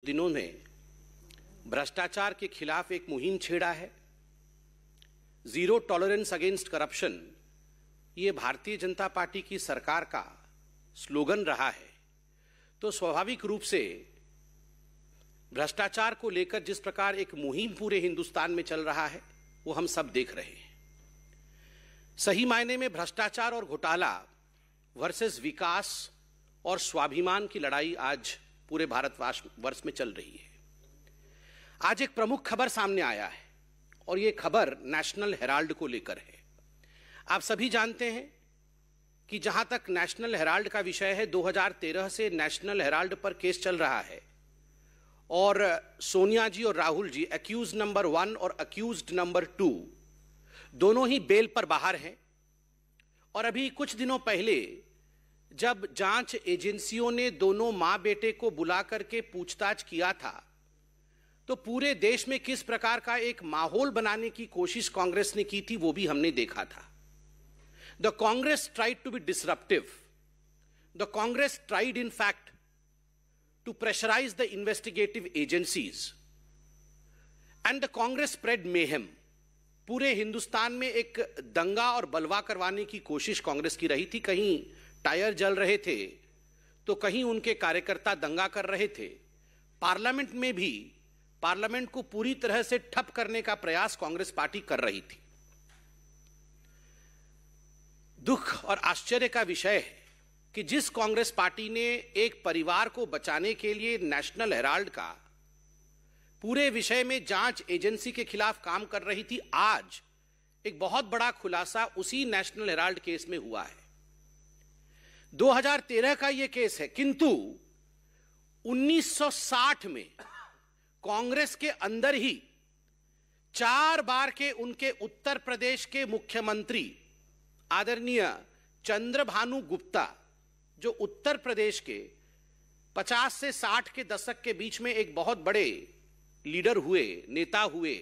दिनों में भ्रष्टाचार के खिलाफ एक मुहिम छेड़ा है। जीरो टॉलरेंस अगेंस्ट करप्शन ये भारतीय जनता पार्टी की सरकार का स्लोगन रहा है। तो स्वाभाविक रूप से भ्रष्टाचार को लेकर जिस प्रकार एक मुहिम पूरे हिंदुस्तान में चल रहा है वो हम सब देख रहे हैं। सही मायने में भ्रष्टाचार और घोटाला वर्सेस विकास और स्वाभिमान की लड़ाई आज पूरे भारतवर्ष में चल रही है। आज एक प्रमुख खबर सामने आया है और ये खबर नेशनल हेराल्ड को लेकर है। आप सभी जानते हैं कि जहां तक नेशनल हेराल्ड का विषय है, 2013 से नेशनल हेराल्ड पर केस चल रहा है और सोनिया जी और राहुल जी अक्यूज नंबर 1 और अक्यूज्ड नंबर 2 दोनों ही बेल पर बाहर हैं। और अभी कुछ दिनों पहले जब जांच एजेंसियों ने दोनों मां बेटे को बुला करके पूछताछ किया था तो पूरे देश में किस प्रकार का एक माहौल बनाने की कोशिश कांग्रेस ने की थी वो भी हमने देखा था। The Congress tried to be disruptive. The Congress tried in fact to pressurise the investigative agencies and the Congress spread mayhem. पूरे हिंदुस्तान में एक दंगा और बलवा करवाने की कोशिश कांग्रेस की रही थी। कहीं टायर जल रहे थे तो कहीं उनके कार्यकर्ता दंगा कर रहे थे। पार्लियामेंट में भी पार्लियामेंट को पूरी तरह से ठप करने का प्रयास कांग्रेस पार्टी कर रही थी। दुख और आश्चर्य का विषय है कि जिस कांग्रेस पार्टी ने एक परिवार को बचाने के लिए नेशनल हेराल्ड का पूरे विषय में जांच एजेंसी के खिलाफ काम कर रही थी, आज एक बहुत बड़ा खुलासा उसी नेशनल हेराल्ड केस में हुआ है। 2013 का यह केस है, किंतु 1960 में कांग्रेस के अंदर ही 4 बार के उनके उत्तर प्रदेश के मुख्यमंत्री आदरणीय चंद्रभानु गुप्ता, जो उत्तर प्रदेश के 50 से 60 के दशक के बीच में एक बहुत बड़े लीडर हुए, नेता हुए,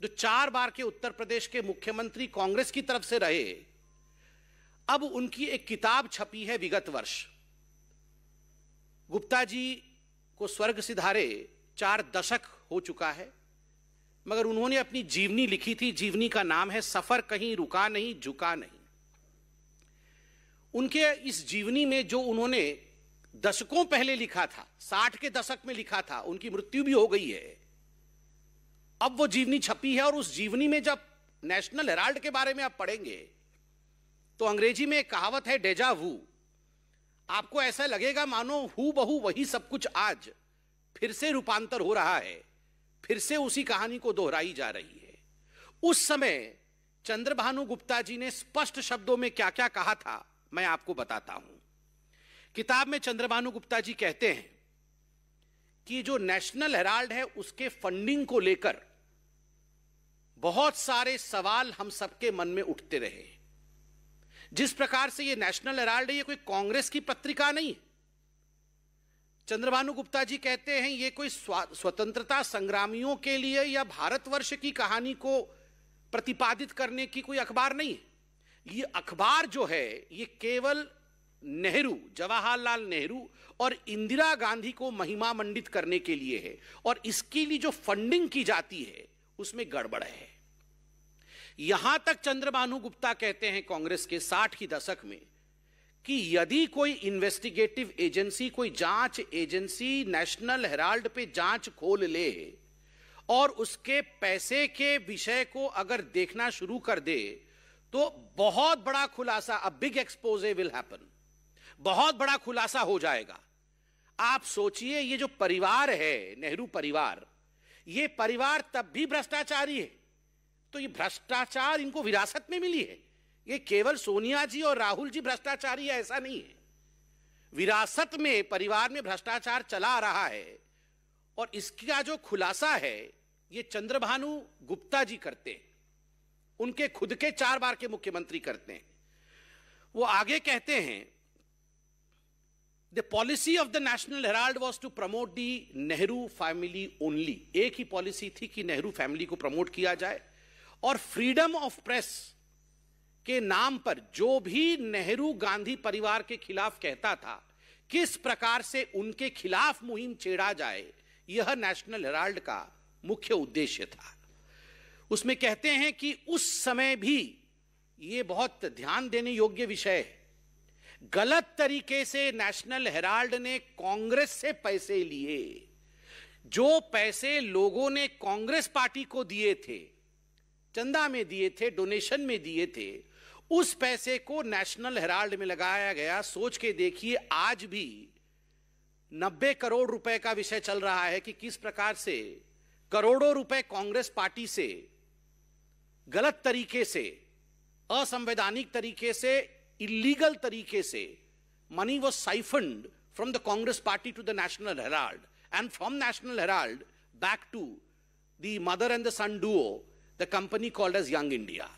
जो 4 बार के उत्तर प्रदेश के मुख्यमंत्री कांग्रेस की तरफ से रहे, अब उनकी एक किताब छपी है विगत वर्ष। गुप्ता जी को स्वर्ग सिधारे 4 दशक हो चुका है, मगर उन्होंने अपनी जीवनी लिखी थी। जीवनी का नाम है सफर कहीं रुका नहीं, झुका नहीं। उनके इस जीवनी में जो उन्होंने दशकों पहले लिखा था, 60 के दशक में लिखा था, उनकी मृत्यु भी हो गई है, अब वो जीवनी छपी है। और उस जीवनी में जब नेशनल हेराल्ड के बारे में आप पढ़ेंगे तो अंग्रेजी में एक कहावत है, डेजा वू। आपको ऐसा लगेगा मानो हू बहू वही सब कुछ आज फिर से रूपांतर हो रहा है, फिर से उसी कहानी को दोहराई जा रही है। उस समय चंद्रभानु गुप्ता जी ने स्पष्ट शब्दों में क्या क्या कहा था मैं आपको बताता हूं। किताब में चंद्रभानु गुप्ता जी कहते हैं कि जो नेशनल हेराल्ड है उसके फंडिंग को लेकर बहुत सारे सवाल हम सबके मन में उठते रहे। जिस प्रकार से ये नेशनल हेराल्ड है, ये कोई कांग्रेस की पत्रिका नहीं। चंद्रभानु गुप्ता जी कहते हैं ये कोई स्वतंत्रता संग्रामियों के लिए या भारतवर्ष की कहानी को प्रतिपादित करने की कोई अखबार नहीं है। ये अखबार जो है ये केवल नेहरू, जवाहरलाल नेहरू और इंदिरा गांधी को महिमा मंडित करने के लिए है, और इसके लिए जो फंडिंग की जाती है उसमें गड़बड़ है। यहां तक चंद्रभानु गुप्ता कहते हैं कांग्रेस के 60 की दशक में कि यदि कोई इन्वेस्टिगेटिव एजेंसी, कोई जांच एजेंसी नेशनल हेराल्ड पे जांच खोल ले और उसके पैसे के विषय को अगर देखना शुरू कर दे तो बहुत बड़ा खुलासा, a big exposé will happen, बहुत बड़ा खुलासा हो जाएगा। आप सोचिए, ये जो परिवार है नेहरू परिवार, ये परिवार तब भी भ्रष्टाचारी है। तो ये भ्रष्टाचार इनको विरासत में मिली है। ये केवल सोनिया जी और राहुल जी भ्रष्टाचारी है ऐसा नहीं है, विरासत में परिवार में भ्रष्टाचार चला आ रहा है। और इसका जो खुलासा है ये चंद्रभानु गुप्ता जी करते हैं, उनके खुद के 4 बार के मुख्यमंत्री करते हैं। वो आगे कहते हैं, the policy of the National Herald was to promote the Nehru family only. एक ही पॉलिसी थी कि नेहरू फैमिली को प्रमोट किया जाए, और फ्रीडम ऑफ प्रेस के नाम पर जो भी नेहरू गांधी परिवार के खिलाफ कहता था, किस प्रकार से उनके खिलाफ मुहिम छेड़ा जाए, यह नेशनल हेराल्ड का मुख्य उद्देश्य था। उसमें कहते हैं कि उस समय भी, ये बहुत ध्यान देने योग्य विषय है, गलत तरीके से नेशनल हेराल्ड ने कांग्रेस से पैसे लिए। जो पैसे लोगों ने कांग्रेस पार्टी को दिए थे, चंदा में दिए थे, डोनेशन में दिए थे, उस पैसे को नेशनल हेराल्ड में लगाया गया। सोच के देखिए, आज भी 90 करोड़ रुपए का विषय चल रहा है कि किस प्रकार से करोड़ों रुपए कांग्रेस पार्टी से गलत तरीके से, असंवैधानिक तरीके से, इलीगल तरीके से money was siphoned from the Congress party to the National Herald and from National Herald back to the mother and the son duo, the company called as Young India.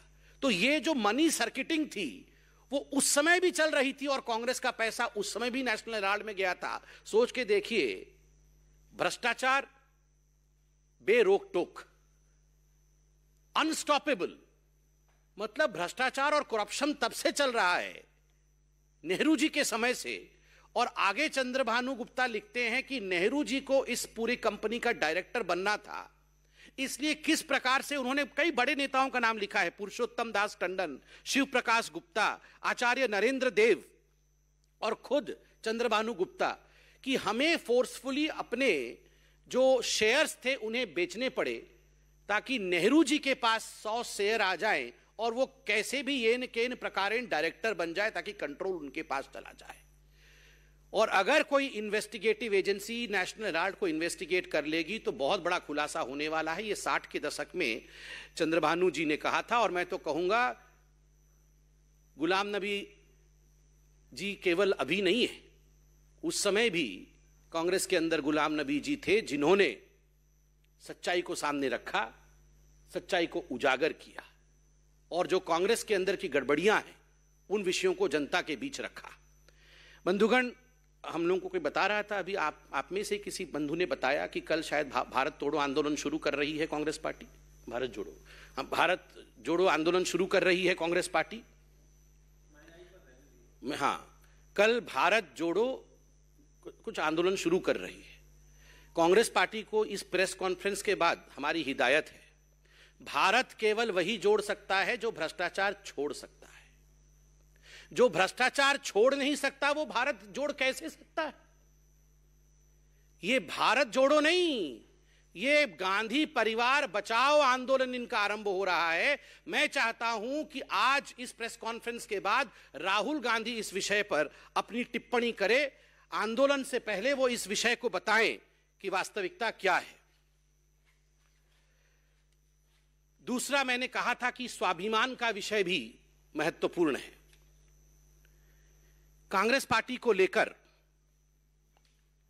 तो ये जो मनी सर्किटिंग थी वो उस समय भी चल रही थी और कांग्रेस का पैसा उस समय भी नेशनल हेराल्ड में गया था। सोच के देखिए, भ्रष्टाचार बेरोक टोक, अनस्टॉपेबल। मतलब भ्रष्टाचार और करप्शन तब से चल रहा है, नेहरू जी के समय से। और आगे चंद्रभानु गुप्ता लिखते हैं कि नेहरू जी को इस पूरी कंपनी का डायरेक्टर बनना था, इसलिए किस प्रकार से उन्होंने कई बड़े नेताओं का नाम लिखा है, पुरुषोत्तम दास टंडन, शिव प्रकाश गुप्ता, आचार्य नरेंद्र देव और खुद चंद्रभानु गुप्ता, कि हमें फोर्सफुली अपने जो शेयर्स थे उन्हें बेचने पड़े ताकि नेहरू जी के पास 100 शेयर आ जाएं और वो कैसे भी येन केन प्रकारेण डायरेक्टर बन जाए ताकि कंट्रोल उनके पास चला जाए। और अगर कोई इन्वेस्टिगेटिव एजेंसी नेशनल हेराल्ड को इन्वेस्टिगेट कर लेगी तो बहुत बड़ा खुलासा होने वाला है। ये 60 के दशक में चंद्रभानु जी ने कहा था। और मैं तो कहूंगा, गुलाम नबी जी केवल अभी नहीं है, उस समय भी कांग्रेस के अंदर गुलाम नबी जी थे जिन्होंने सच्चाई को सामने रखा, सच्चाई को उजागर किया और जो कांग्रेस के अंदर की गड़बड़ियां हैं उन विषयों को जनता के बीच रखा। बंधुगण, हम लोगों को कोई बता रहा था अभी, आप में से किसी बंधु ने बताया कि कल शायद भारत तोड़ो आंदोलन शुरू कर रही है कांग्रेस पार्टी। भारत जोड़ो आंदोलन शुरू कर रही है कांग्रेस पार्टी। हाँ, कल भारत जोड़ो कुछ आंदोलन शुरू कर रही है कांग्रेस पार्टी को। इस प्रेस कॉन्फ्रेंस के बाद हमारी हिदायत है, भारत केवल वही जोड़ सकता है जो भ्रष्टाचार छोड़ सकता है। जो भ्रष्टाचार छोड़ नहीं सकता वो भारत जोड़ कैसे सकता है? ये भारत जोड़ो नहीं, ये गांधी परिवार बचाओ आंदोलन इनका आरंभ हो रहा है। मैं चाहता हूं कि आज इस प्रेस कॉन्फ्रेंस के बाद राहुल गांधी इस विषय पर अपनी टिप्पणी करे। आंदोलन से पहले वो इस विषय को बताएं कि वास्तविकता क्या है। दूसरा, मैंने कहा था कि स्वाभिमान का विषय भी महत्वपूर्ण है। कांग्रेस पार्टी को लेकर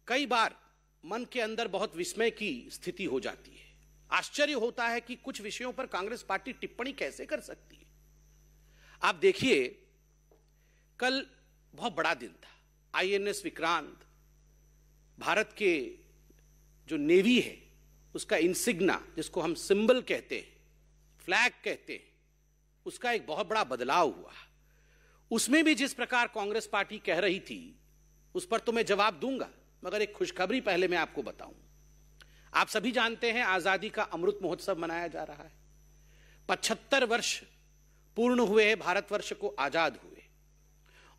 कई बार मन के अंदर बहुत विस्मय की स्थिति हो जाती है। आश्चर्य होता है कि कुछ विषयों पर कांग्रेस पार्टी टिप्पणी कैसे कर सकती है। आप देखिए, कल बहुत बड़ा दिन था। आईएनएस विक्रांत, भारत के जो नेवी है उसका इंसिग्ना, जिसको हम सिंबल कहते हैं, फ्लैग कहते हैं, उसका एक बहुत बड़ा बदलाव हुआ। उसमें भी जिस प्रकार कांग्रेस पार्टी कह रही थी उस पर तो मैं जवाब दूंगा, मगर एक खुशखबरी पहले मैं आपको बताऊं। आप सभी जानते हैं आजादी का अमृत महोत्सव मनाया जा रहा है। 75 वर्ष पूर्ण हुए हैं भारतवर्ष को आजाद हुए।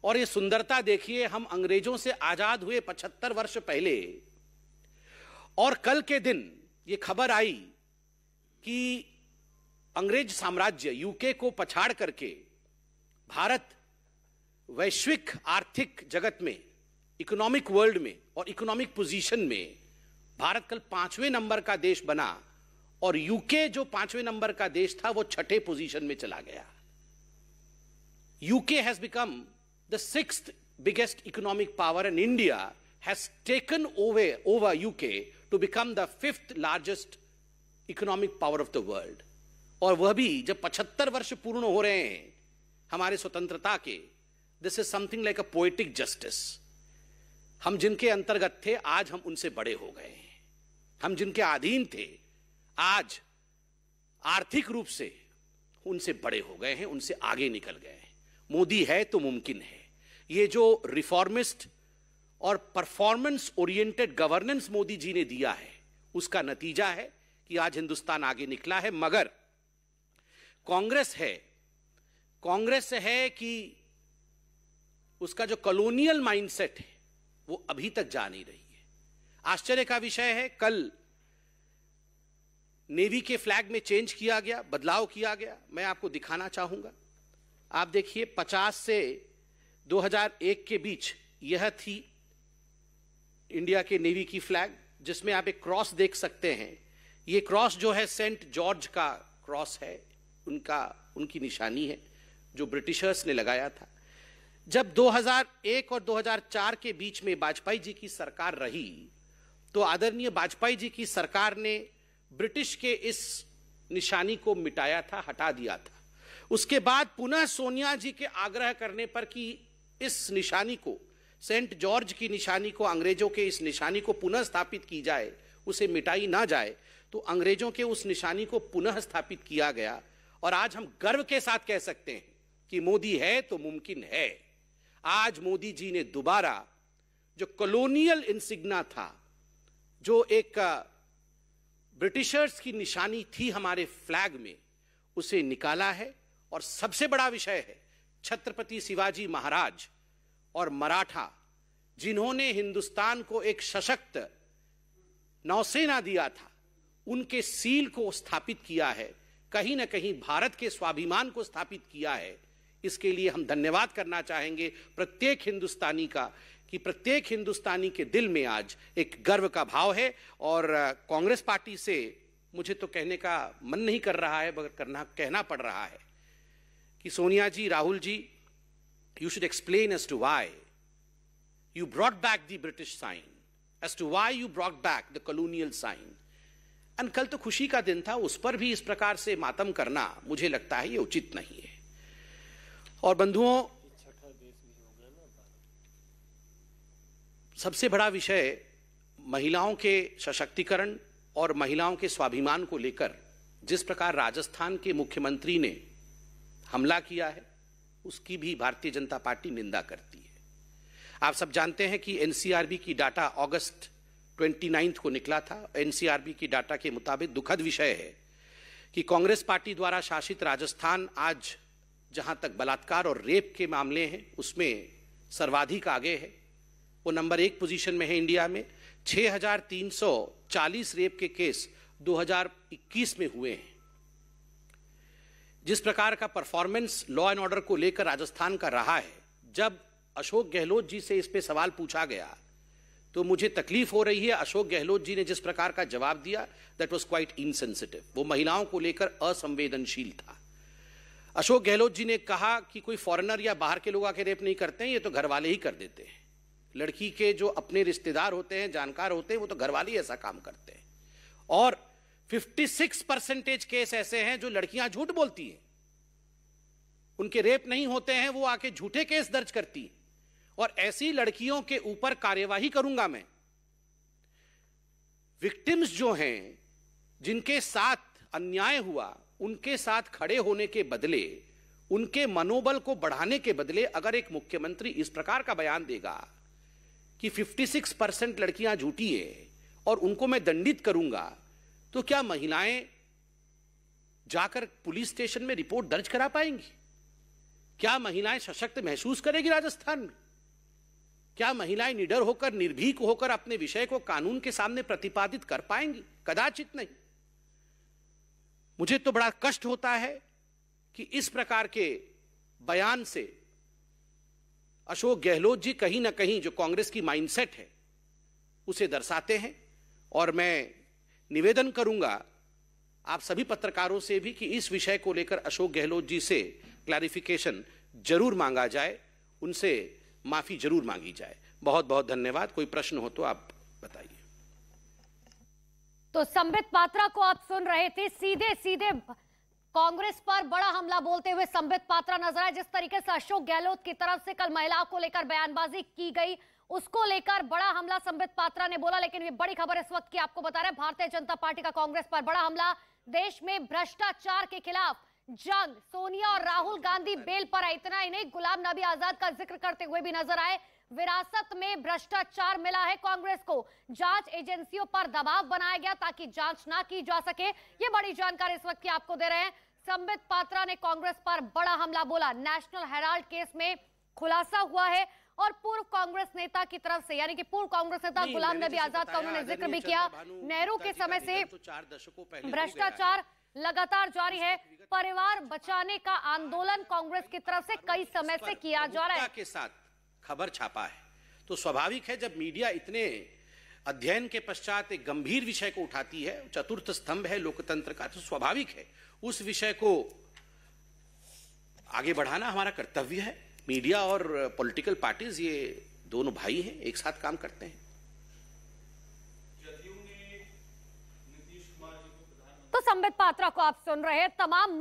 और ये सुंदरता देखिए, हम अंग्रेजों से आजाद हुए 75 वर्ष पहले, और कल के दिन ये खबर आई कि अंग्रेज साम्राज्य यूके को पछाड़ करके भारत वैश्विक आर्थिक जगत में, इकोनॉमिक वर्ल्ड में और इकोनॉमिक पोजीशन में भारत कल 5वें नंबर का देश बना और यूके जो 5वें नंबर का देश था वो 6ठे पोजीशन में चला गया। UK has become the 6th biggest economic power and India has taken over UK to become the 5th largest economic power of the world। और वह भी जब 75 वर्ष पूर्ण हो रहे हैं हमारे स्वतंत्रता के। This is something like a poetic justice। हम जिनके अंतर्गत थे आज हम उनसे बड़े हो गए हैं। हम जिनके अधीन थे आज आर्थिक रूप से उनसे बड़े हो गए हैं, उनसे आगे निकल गए हैं। मोदी है तो मुमकिन है। ये जो रिफॉर्मिस्ट और performance oriented governance Modi ji ने दिया है उसका नतीजा है कि आज हिंदुस्तान आगे निकला है। मगर कांग्रेस है कि उसका जो कॉलोनियल माइंडसेट है वो अभी तक जा नहीं रही है। आश्चर्य का विषय है, कल नेवी के फ्लैग में चेंज किया गया, बदलाव किया गया। मैं आपको दिखाना चाहूंगा। आप देखिए 50 से 2001 के बीच यह थी इंडिया के नेवी की फ्लैग, जिसमें आप एक क्रॉस देख सकते हैं। ये क्रॉस जो है सेंट जॉर्ज का क्रॉस है, उनकी निशानी है जो ब्रिटिशर्स ने लगाया था। जब 2001 और 2004 के बीच में वाजपेयी जी की सरकार रही तो आदरणीय वाजपेयी जी की सरकार ने ब्रिटिश के इस निशानी को मिटाया था, हटा दिया था। उसके बाद पुनः सोनिया जी के आग्रह करने पर कि इस निशानी को, सेंट जॉर्ज की निशानी को, अंग्रेजों के इस निशानी को पुनः स्थापित की जाए, उसे मिटाई ना जाए, तो अंग्रेजों के उस निशानी को पुनः स्थापित किया गया। और आज हम गर्व के साथ कह सकते हैं कि मोदी है तो मुमकिन है। आज मोदी जी ने दोबारा जो कॉलोनियल इंसिग्ना था, जो एक ब्रिटिशर्स की निशानी थी हमारे फ्लैग में, उसे निकाला है। और सबसे बड़ा विषय है छत्रपति शिवाजी महाराज और मराठा, जिन्होंने हिंदुस्तान को एक सशक्त नौसेना दिया था, उनके सील को स्थापित किया है, कहीं ना कहीं भारत के स्वाभिमान को स्थापित किया है। इसके लिए हम धन्यवाद करना चाहेंगे प्रत्येक हिंदुस्तानी का, कि प्रत्येक हिंदुस्तानी के दिल में आज एक गर्व का भाव है। और कांग्रेस पार्टी से मुझे तो कहने का मन नहीं कर रहा है, मगर कहना पड़ रहा है कि सोनिया जी, Rahul ji, you should explain as to why you brought back the British sign, as to why you brought back the colonial sign. And कल तो खुशी का दिन था, उस पर भी इस प्रकार से मातम करना मुझे लगता है ये उचित नहीं है। और बंधुओं, सबसे बड़ा विषय महिलाओं के सशक्तिकरण और महिलाओं के स्वाभिमान को लेकर जिस प्रकार राजस्थान के मुख्यमंत्री ने हमला किया है, उसकी भी भारतीय जनता पार्टी निंदा करती है। आप सब जानते हैं कि एनसीआरबी की डाटा अगस्त 29 को निकला था। एनसीआरबी की डाटा के मुताबिक दुखद विषय है कि कांग्रेस पार्टी द्वारा शासित राजस्थान आज जहां तक बलात्कार और रेप के मामले हैं उसमें सर्वाधिक आगे है। वो नंबर 1 पोजीशन में है इंडिया में। 6340 रेप के केस 2021 में हुए हैं। जिस प्रकार का परफॉर्मेंस लॉ एंड ऑर्डर को लेकर राजस्थान का रहा है, जब अशोक गहलोत जी से इस पे सवाल पूछा गया तो मुझे तकलीफ हो रही है। अशोक गहलोत जी ने जिस प्रकार का जवाब दिया, दैट वाज क्वाइट इनसेंसिटिव। वो महिलाओं को लेकर असंवेदनशील था। अशोक गहलोत जी ने कहा कि कोई फॉरेनर या बाहर के लोग आके रेप नहीं करते हैं, ये तो घर वाले ही कर देते हैं। लड़की के जो अपने रिश्तेदार होते हैं, जानकार होते हैं, वो तो घर वाले ही ऐसा काम करते हैं। और 56% केस ऐसे हैं जो लड़कियां झूठ बोलती हैं, उनके रेप नहीं होते हैं, वो आके झूठे केस दर्ज करती हैं। और ऐसी लड़कियों के ऊपर कार्यवाही करूंगा मैं। विक्टिम्स जो हैं, जिनके साथ अन्याय हुआ, उनके साथ खड़े होने के बदले, उनके मनोबल को बढ़ाने के बदले अगर एक मुख्यमंत्री इस प्रकार का बयान देगा कि 56% लड़कियां झूठी है और उनको मैं दंडित करूंगा, तो क्या महिलाएं जाकर पुलिस स्टेशन में रिपोर्ट दर्ज करा पाएंगी? क्या महिलाएं सशक्त महसूस करेगी राजस्थान में? क्या महिलाएं निडर होकर, निर्भीक होकर अपने विषय को कानून के सामने प्रतिपादित कर पाएंगी? कदाचित नहीं। मुझे तो बड़ा कष्ट होता है कि इस प्रकार के बयान से अशोक गहलोत जी कहीं ना कहीं जो कांग्रेस की माइंडसेट है उसे दर्शाते हैं। और मैं निवेदन करूंगा आप सभी पत्रकारों से भी कि इस विषय को लेकर अशोक गहलोत जी से क्लैरिफिकेशन जरूर मांगा जाए, उनसे माफी जरूर मांगी जाए। बहुत बहुत धन्यवाद। कोई प्रश्न हो तो आप बताइए। तो संबित पात्रा को आप सुन रहे थे। सीधे सीधे कांग्रेस पर बड़ा हमला बोलते हुए संबित पात्रा नजर आए। जिस तरीके से अशोक गहलोत की तरफ से कल महिलाओं को लेकर बयानबाजी की गई, उसको लेकर बड़ा हमला संबित पात्रा ने बोला। लेकिन ये बड़ी खबर इस वक्त की आपको बता रहे हैं, भारतीय जनता पार्टी का कांग्रेस पर बड़ा हमला। देश में भ्रष्टाचार के खिलाफ जंग। सोनिया और राहुल गांधी बेल पर आए। इतना ही नहीं, गुलाम नबी आजाद का जिक्र करते हुए भी नजर आए। विरासत में भ्रष्टाचार मिला है कांग्रेस को। जांच एजेंसियों पर दबाव बनाया गया ताकि जांच ना की जा सके। ये बड़ी जानकारी इस वक्त की आपको दे रहे हैं। संबित पात्रा ने कांग्रेस पर बड़ा हमला बोला। नेशनल हेराल्ड केस में खुलासा हुआ है और पूर्व कांग्रेस नेता की तरफ से, यानी कि पूर्व कांग्रेस नेता गुलाम नबी आजाद का उन्होंने जिक्र भी किया। नेहरू के समय से भ्रष्टाचार लगातार जारी है। परिवार बचाने का आंदोलन कांग्रेस की तरफ से कई समय से किया जा रहा है। के साथ खबर छापा है तो स्वाभाविक है जब मीडिया इतने अध्ययन के पश्चात एक गंभीर विषय को उठाती है, चतुर्थ स्तंभ है लोकतंत्र का, तो स्वाभाविक है उस विषय को आगे बढ़ाना हमारा कर्तव्य है। मीडिया और पॉलिटिकल पार्टीज ये दोनों भाई हैं, एक साथ काम करते हैं। तो संबित पात्रा को आप सुन रहे हैं। तमाम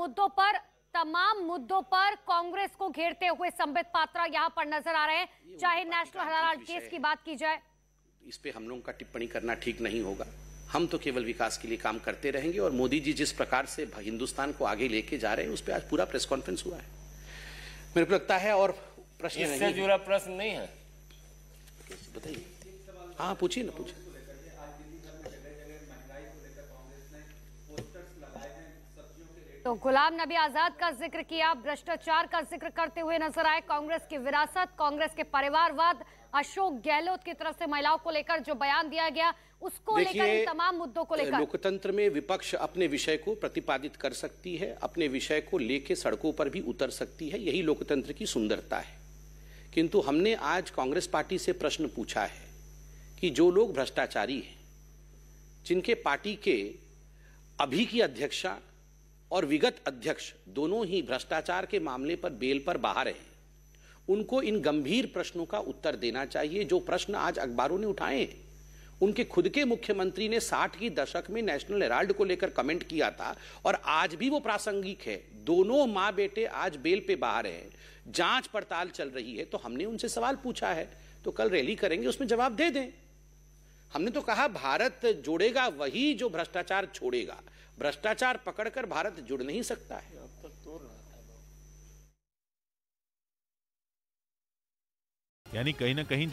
मुद्दों पर कांग्रेस को घेरते हुए संबित पात्रा यहां पर नजर आ रहे हैं। चाहे नेशनल हेराल्ड केस की बात की जाए, इस पे हम लोगों का टिप्पणी करना ठीक नहीं होगा। हम तो केवल विकास के लिए काम करते रहेंगे और मोदी जी जिस प्रकार से हिंदुस्तान को आगे लेके जा रहे हैं उस पर आज पूरा प्रेस कॉन्फ्रेंस हुआ है। मेरे को लगता है और प्रश्न इससे जुड़ा प्रश्न नहीं है, बताइए। हाँ पूछिए ना, पूछिए। तो गुलाम नबी आजाद का जिक्र किया, भ्रष्टाचार का जिक्र करते हुए नजर आए। कांग्रेस की विरासत, कांग्रेस के परिवारवाद, अशोक गहलोत की तरफ से महिलाओं को लेकर जो बयान दिया गया उसको लेकर, इन तमाम मुद्दों को लेकर लोकतंत्र में विपक्ष अपने विषय को प्रतिपादित कर सकती है, अपने विषय को लेके सड़कों पर भी उतर सकती है, यही लोकतंत्र की सुंदरता है। किंतु हमने आज कांग्रेस पार्टी से प्रश्न पूछा है कि जो लोग भ्रष्टाचारी हैं, जिनके पार्टी के अभी की अध्यक्षा और विगत अध्यक्ष दोनों ही भ्रष्टाचार के मामले पर बेल पर बाहर हैं, उनको इन गंभीर प्रश्नों का उत्तर देना चाहिए। जो प्रश्न आज अखबारों ने उठाए, उनके खुद के मुख्यमंत्री ने 60 की दशक में नेशनल हेराल्ड को लेकर कमेंट किया था और आज भी वो प्रासंगिक है। दोनों मां बेटे आज बेल पे बाहर हैं, जांच पड़ताल चल रही है। तो हमने उनसे सवाल पूछा है, तो कल रैली करेंगे, उसमें जवाब दे दें। हमने तो कहा भारत जोड़ेगा वही जो भ्रष्टाचार छोड़ेगा। भ्रष्टाचार पकड़कर भारत जुड़ नहीं सकता है। यानी कहीं ना कहीं